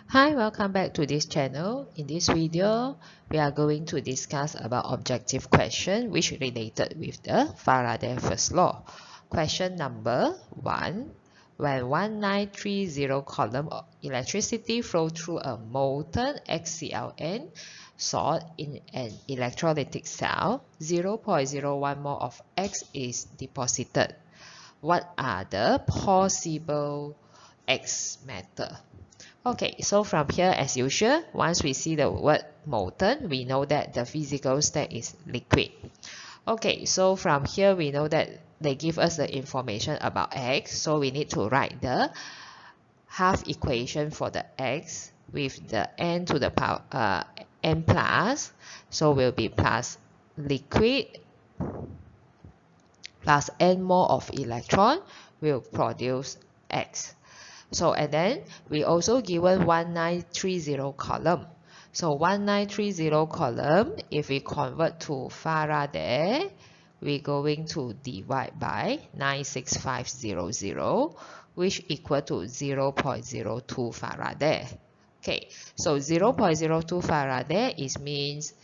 Hi, welcome back to this channel. In this video, we are going to discuss about objective question which related with the Faraday first law. Question number 1. When 1930 column of electricity flow through a molten XClN salt in an electrolytic cell, 0.01 mole of X is deposited. What are the possible X matter? Okay, so from here, as usual, once we see the word molten, we know that the physical state is liquid. Okay, so from here, we know that they give us the information about X, so we need to write the half equation for the X with the n to the power n plus, so will be plus liquid plus n mole of electron will produce X. So, and then we also given 1930 column. So 1930 column, if we convert to Faraday, we're going to divide by 96500, which equal to 0.02 Faraday. Okay, so 0.02 Faraday is means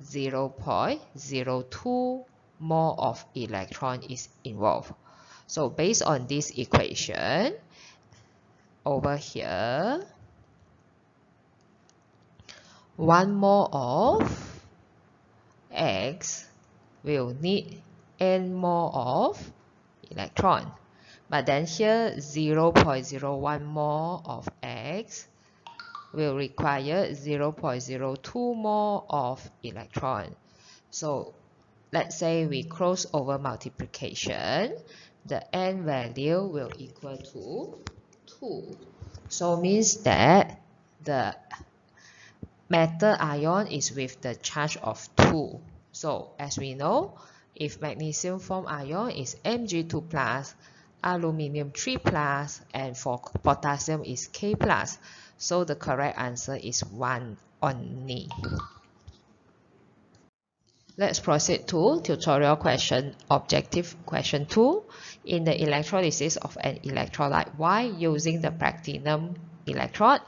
0.02 mole of electron is involved. So based on this equation, over here, 1 mole of X will need n mole of electron. But then here 0.01 mole of X will require 0.02 mole of electron. So let's say we cross over multiplication, the n value will equal to 2. So means that the metal ion is with the charge of 2. So as we know, if magnesium form ion is Mg2 plus, aluminium 3 plus, and for potassium is K plus. So the correct answer is 1 only. Let's proceed to tutorial question, objective question 2. In the electrolysis of an electrolyte Y using the platinum electrode,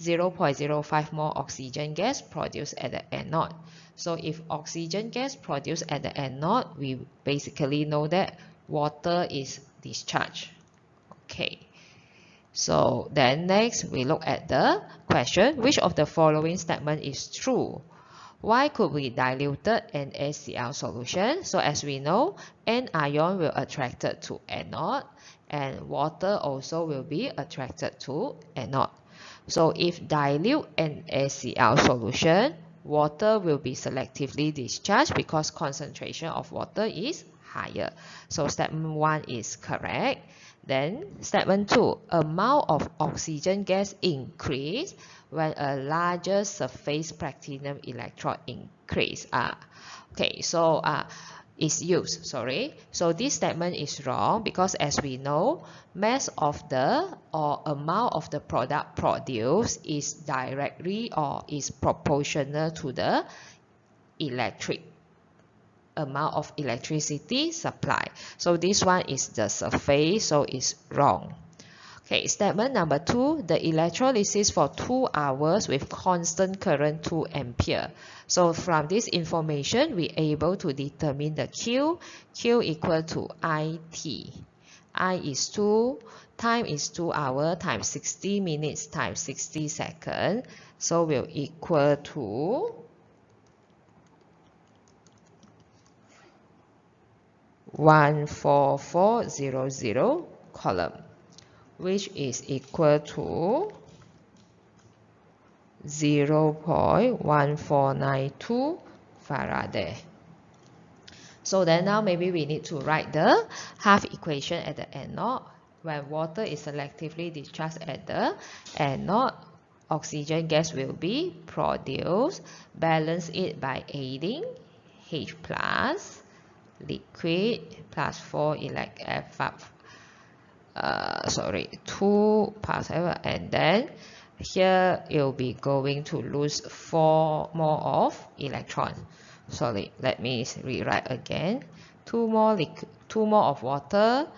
0.05 mole oxygen gas produced at the anode. So if oxygen gas produced at the anode, we basically know that water is discharged. Okay. So then next we look at the question, which of the following statement is true? Y could be diluted in HCl solution. So as we know, N ion will attracted to anode and water also will be attracted to anode. So if dilute in HCl solution, water will be selectively discharged because concentration of water is higher. So statement 1 is correct. Then statement 2, amount of oxygen gas increase when a larger surface platinum electrode increase. Is used, So this statement is wrong because as we know, mass of the or amount of the product produced is directly or is proportional to the amount of electricity supply. So this one is the surface, so it's wrong. Okay, statement number 2, the electrolysis for 2 hours with constant current 2 ampere. So from this information, we're able to determine the Q. Q equal to IT. I is 2, time is 2 hours times 60 minutes times 60 seconds. So will equal to 14400 column, which is equal to 0.1492 Faraday. So then now maybe we need to write the half equation at the anode. When water is selectively discharged at the anode, oxygen gas will be produced. Balance it by adding H plus liquid plus 4 2 plus and then here it will be going to lose 4 more of electron. Let me rewrite again. 2 more of water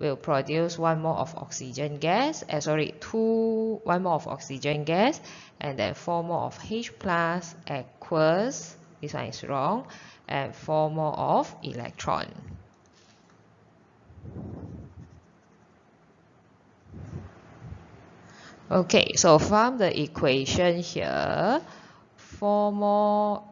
will produce one more of oxygen gas, one more of oxygen gas, and then 4 more of H plus aqueous, this one is wrong, and 4 more of electron. Okay, so from the equation here, 4 more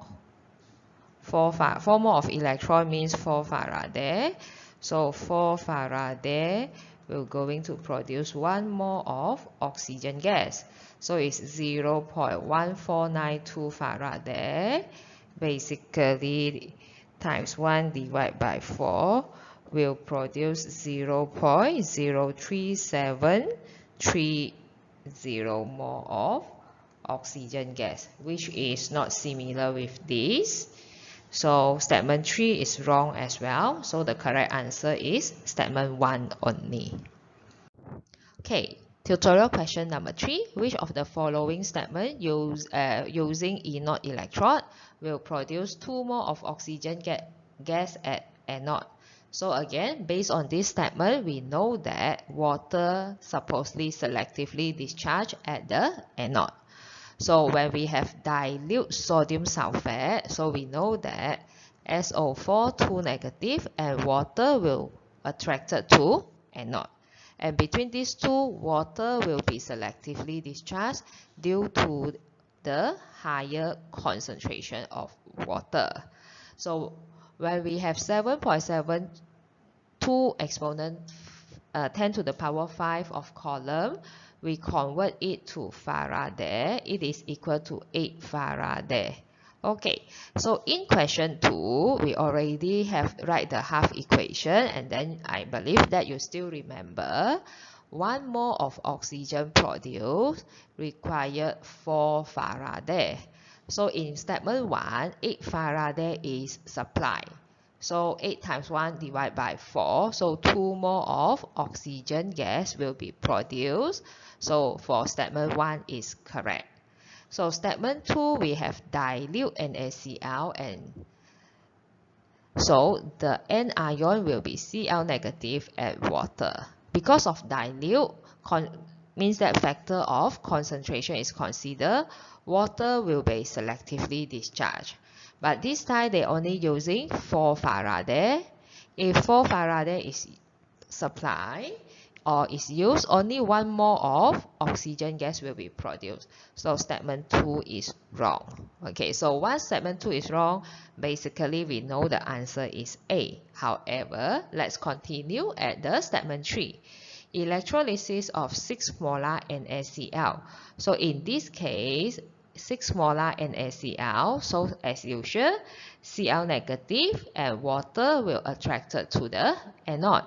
of electron means 4 Faraday. So 4 Faraday will going to produce 1 more of oxygen gas. So it's 0.1492 Faraday. Basically, times 1 divided by 4 will produce 0.03730 more of oxygen gas, which is not similar with this. So statement 3 is wrong as well. So the correct answer is statement 1 only. Okay, tutorial question number 3. Which of the following statement using E0 electrode will produce 2 more of oxygen gas at anode? So again, based on this statement, we know that water supposedly selectively discharge at the anode. So when we have dilute sodium sulfate, so we know that SO4 2 negative and water will attracted to anode. And between these two, water will be selectively discharged due to the higher concentration of water. So when we have 7.72 exponent 10 to the power 5 of column, we convert it to Faraday. It is equal to 8 Faraday. Okay, so in question 2, we already have write the half equation, and then I believe that you still remember 1 mole of oxygen produced required 4 Faraday. So in statement 1, 8 Faraday is supply. So 8 times 1 divided by 4. So 2 more of oxygen gas will be produced. So for statement 1 is correct. So statement 2, we have dilute NaCl, and so the anion will be Cl negative at water. Because of dilute, means that factor of concentration is considered, water will be selectively discharged. But this time they only using 4 Faraday. If 4 Faraday is supplied or is used, only 1 mole of oxygen gas will be produced. So statement 2 is wrong. Okay, so once statement 2 is wrong, basically we know the answer is A. However, let's continue at the statement 3. Electrolysis of 6 molar NaCl. So in this case, 6 molar NaCl, so as usual, Cl negative and water will attracted to the anode.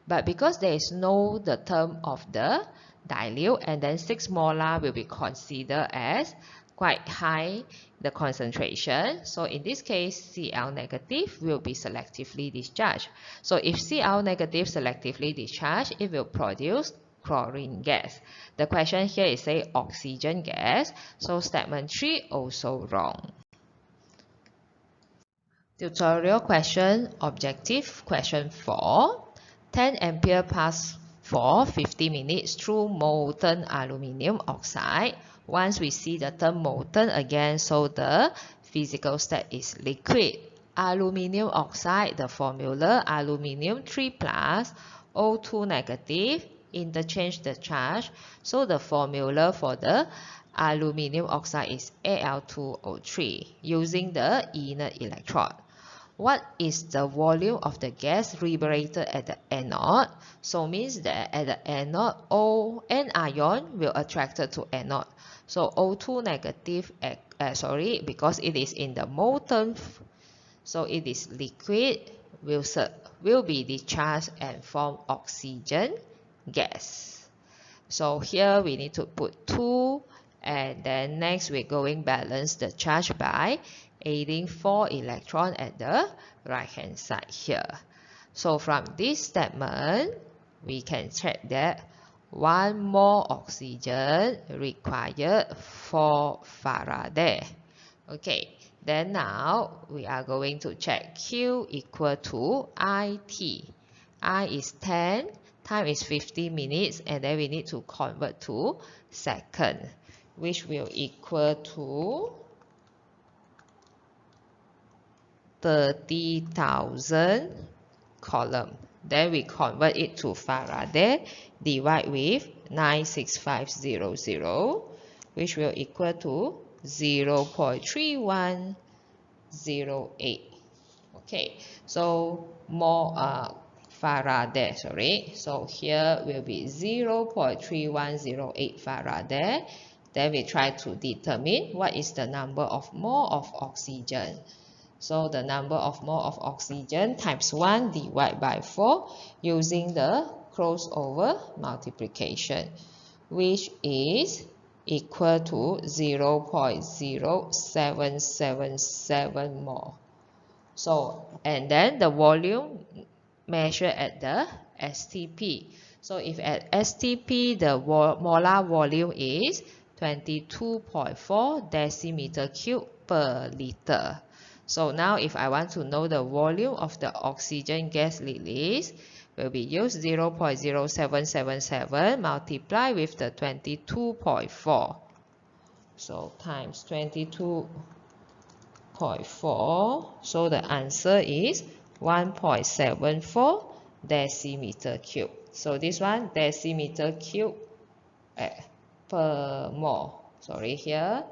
But because there is no the term of the dilute, and then 6 molar will be considered as quite high the concentration. So in this case, Cl negative will be selectively discharged. So if Cl negative selectively discharged, it will produce chlorine gas. The question here is say oxygen gas. So statement 3 also wrong. Tutorial question, objective question 4. 10 ampere pass for 50 minutes through molten aluminium oxide. Once we see the term molten again, so the physical state is liquid. Aluminium oxide, the formula, aluminium 3 plus, O2 negative, interchange the charge. So the formula for the aluminium oxide is Al2O3 using the inert electrode. What is the volume of the gas liberated at the anode? So means that at the anode, anion will attracted to anode. So O2 negative, because it is in the molten, so it is liquid, will be discharged and form oxygen gas. So here we need to put 2, and then next we're going balance the charge by adding 4 electron at the right hand side here. So from this statement, we can check that 1 mole oxygen required 4 Faraday. Okay, then now we are going to check Q equal to IT. I is 10, time is 50 minutes, and then we need to convert to second, which will equal to 30,000 column. Then we convert it to Faraday, divide with 96500, which will equal to 0.3108. Okay, so more Faraday, sorry. So here will be 0.3108 Faraday. Then we try to determine what is the number of mole of oxygen. So the number of mole of oxygen times 1 divided by 4 using the crossover multiplication, which is equal to 0.0777 mole. So, and then the volume measured at the STP. So if at STP the molar volume is 22.4 decimeter cube per liter. So now if I want to know the volume of the oxygen gas release, will be use 0.0777 multiply with the 22.4. So times 22.4. So the answer is 1.74 decimeter cube. So this one decimeter cube per mole. Sorry, here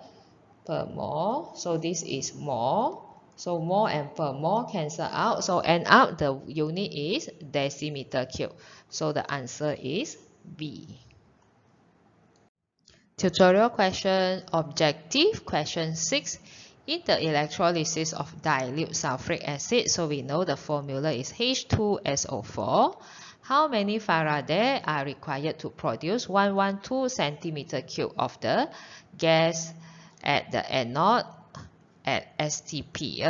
per mole. So this is mole. So mole and per mole cancel out. So end up the unit is decimeter cube. So the answer is B. Tutorial question, objective question 6. In the electrolysis of dilute sulfuric acid, so we know the formula is H2SO4. How many Faraday are required to produce 112 centimeter cube of the gas at the anode at STP?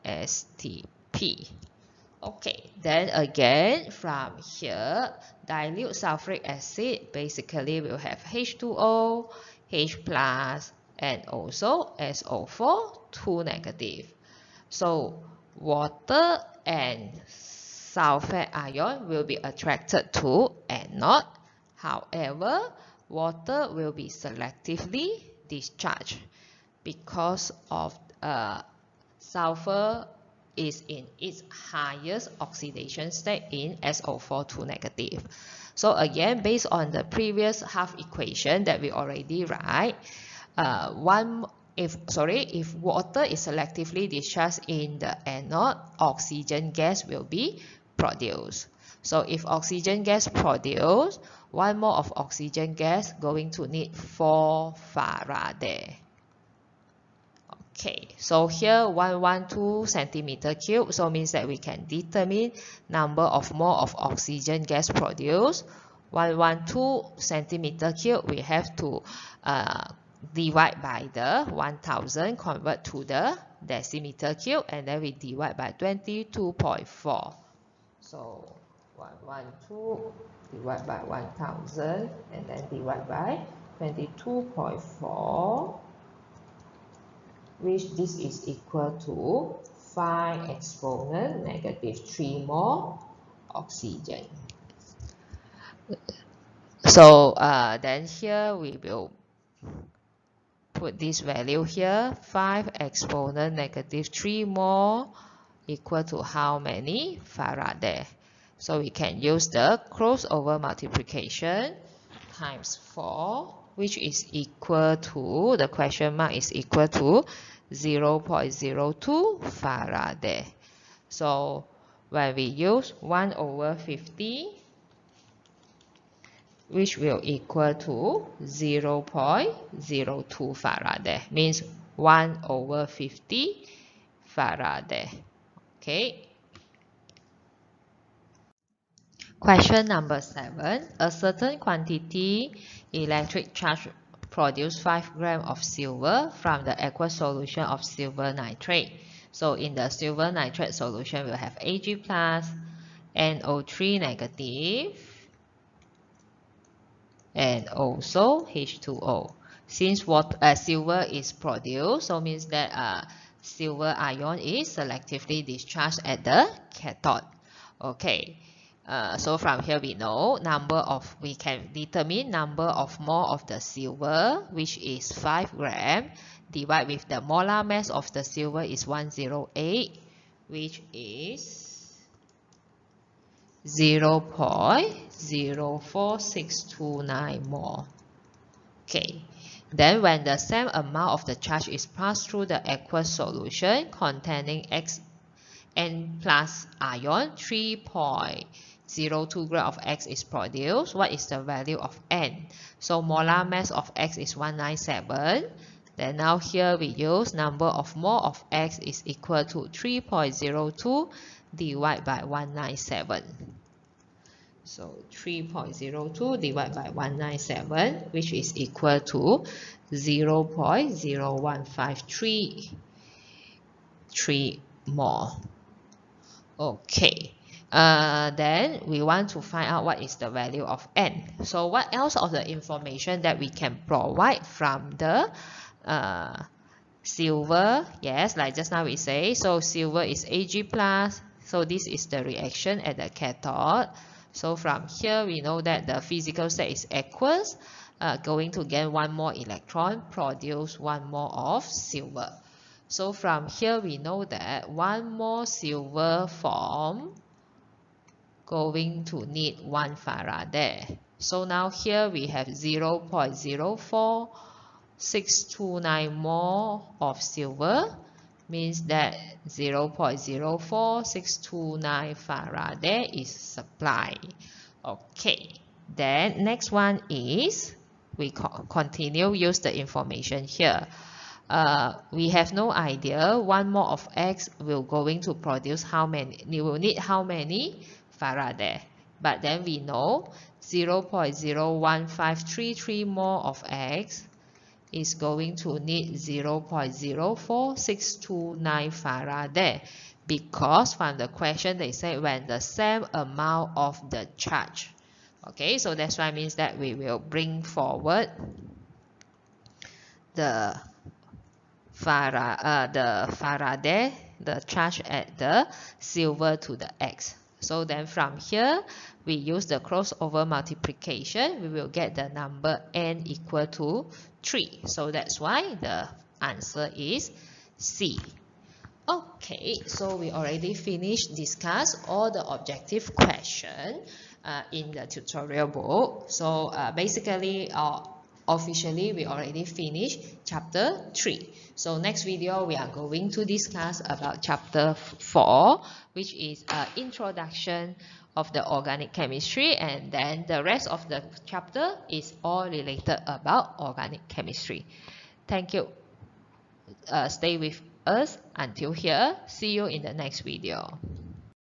STP. Okay, then again from here, dilute sulfuric acid basically will have H2O, H plus, and also SO4, 2 negative. So water and sulfate ion will be attracted to anode. However, water will be selectively discharged because of sulfur is in its highest oxidation state in SO4 2 negative. So again, based on the previous half equation that we already write, if water is selectively discharged in the anode, oxygen gas will be produced. So if oxygen gas produced, 1 mole of oxygen gas going to need 4 Faraday. Okay, so here 112 centimeter cube, so means that we can determine number of mole of oxygen gas produced. 112 centimeter cube, we have to divide by the 1000, convert to the decimeter cube, and then we divide by 22.4. So 112 divided by 1000, and then divide by 22.4. which this is equal to 5 exponent negative 3 mole oxygen. So then here we will put this value here, 5 exponent negative 3 mole equal to how many Faraday? So we can use the crossover multiplication times 4, which is equal to, the question mark is equal to 0.02 Faraday. So when we use 1 over 50, which will equal to 0.02 Faraday, means 1 over 50 Faraday. Okay. Question number 7. A certain quantity electric charge produce 5 grams of silver from the aqueous solution of silver nitrate. So in the silver nitrate solution, we'll have Ag plus, NO3 negative, and also H2O. Since silver is produced, so means that silver ion is selectively discharged at the cathode. Okay. So from here we know we can determine number of mole of the silver, which is 5 gram, divide with the molar mass of the silver is 108, which is 0.04629 mole. Okay. Then when the same amount of the charge is passed through the aqueous solution containing N plus ion, 3.02 gram of X is produced. What is the value of N? So molar mass of X is 197. Then now here we use number of mole of X is equal to 3.02 divided by 197. So 3.02 divided by 197, which is equal to 0.01533 mole. Okay. Then we want to find out what is the value of N. So what else of the information that we can provide from the silver? Yes, like just now we say, so silver is Ag plus. So this is the reaction at the cathode. So from here we know that the physical state is aqueous, going to gain one more electron, produce one more of silver. So from here we know that one more silver form going to need 1 Faraday. So now here we have 0.04629 mole of silver, means that 0.04629 Faraday is supplied. Okay, then next one is we continue use the information here. We have no idea one mole of X will going to produce how many, you will need how many Faraday. But then we know 0.01533 mole of X is going to need 0.04629 Faraday, because from the question they say when the same amount of the charge. Okay, so that's why it means that we will bring forward the Faraday, the charge at the silver to the X. So then from here, we use the crossover multiplication. We will get the number N equal to 3. So that's why the answer is C. Okay, so we already finished discuss all the objective question in the tutorial book. So basically, officially, we already finished chapter 3. So next video, we are going to discuss about chapter 4, which is introduction of the organic chemistry, and then the rest of the chapter is all related about organic chemistry. Thank you. Stay with us until here. See you in the next video.